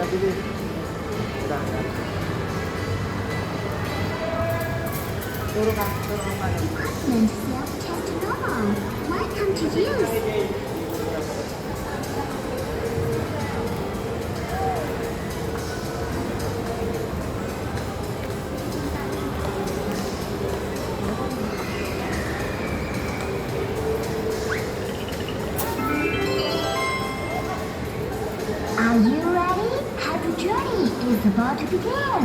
bilis. Turo ka paano. Self-tested on. Welcome to use. Are you ready? Happy journey is about to begin.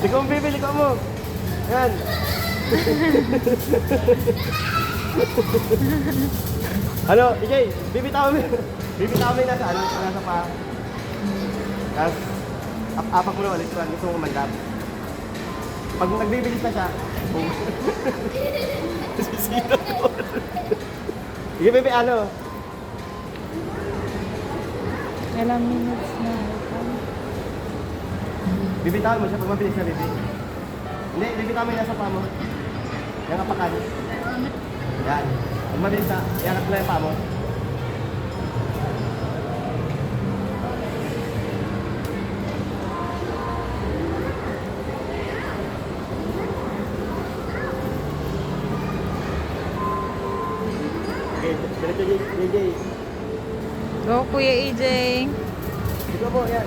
Ikaw ang bibili ko mo. Yan. Ano, Ijay, bibitaw mo yung nasa ano, nasa pa. Tapos, apak mo na ulit kung gusto mo kumandap. Pag nagbibilis na siya, sisira ko. Sige, bebe, ano? Ilang minutes na. Bibitawan mo siya pag mabilis na, bebe. Hindi, bibitawan mo yung nasa pa mo. Yung apakan. Yan. Pag mabilis na, iangat mo na yung pa mo. Okay, diretso JJ. Go, Kuya EJ. Ito po, yan.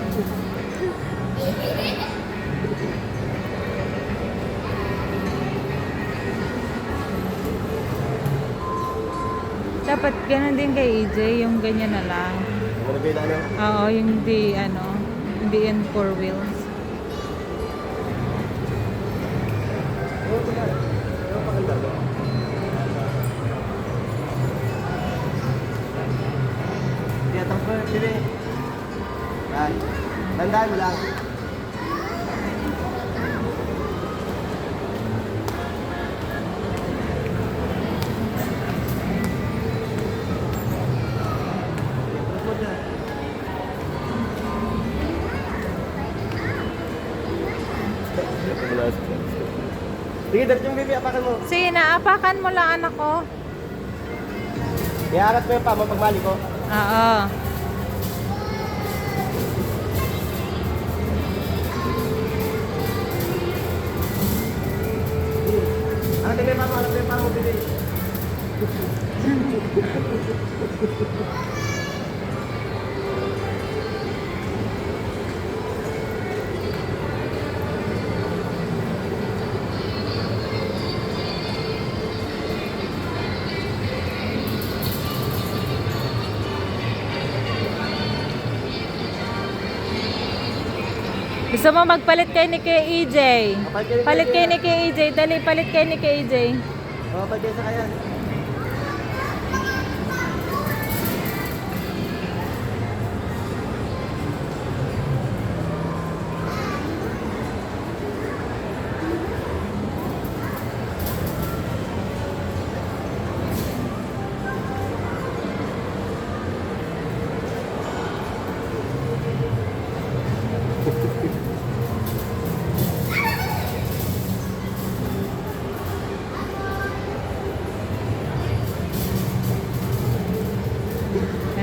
Dapat ganun din kay EJ, yung ganyan na lang. Ano ba yun, ano? Oo, yung hindi in 4 wheels. Ano ba yan? Ano pa kanda ba? Kaya tapos mo, bebe. Yan. Tandaan mo lang. Tapos mo dyan. Sige, dapat yung bebe, apakan mo. Sige, naapakan mo lang anak ko. Iangat mo yung pa mo pagmali ko. Oo. Angat mo yung pa mo, angat mo yung pa mo, bebe. Gusto mo magpalit kay ni Kuya EJ? Palit kay ni Kuya EJ. Dali, palit kay ni Kuya EJ. Oo, pag sa kaya.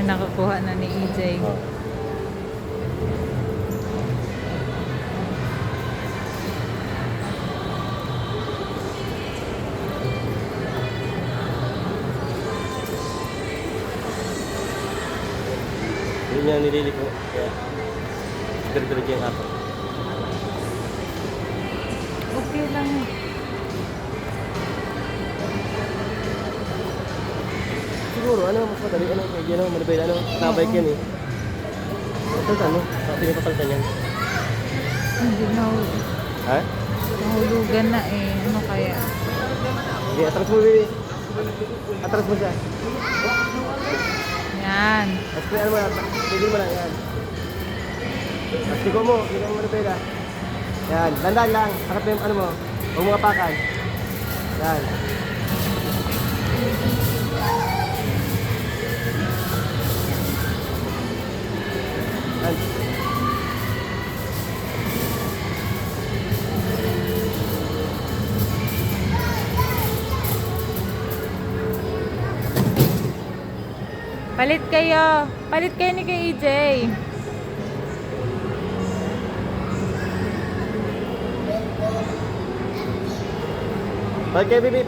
Na nakakuha na ni EJ. Yun yung nilili ko. Kaya, dire-diretso yung ako. Okay lang. Siguro, ano, mas madali, ano, medyo, ano, manibay, ano, nakabike yan eh. Ito, ano, sabi niya papalitan yan. Hindi Ha? nahulugan na eh. Ano kaya? Sige, atras mo, baby. Atras mo siya. Yan. Tapos, ano mo, tigil mo lang, yan. Tapos, tigo mo manibay na. Yan, dandan lang. Harap mo yung, ano mo, huwag mo apakan. Yan. Yan. Palit kayo. Palit kayo ni kay EJ. Balik kayo, Bibi.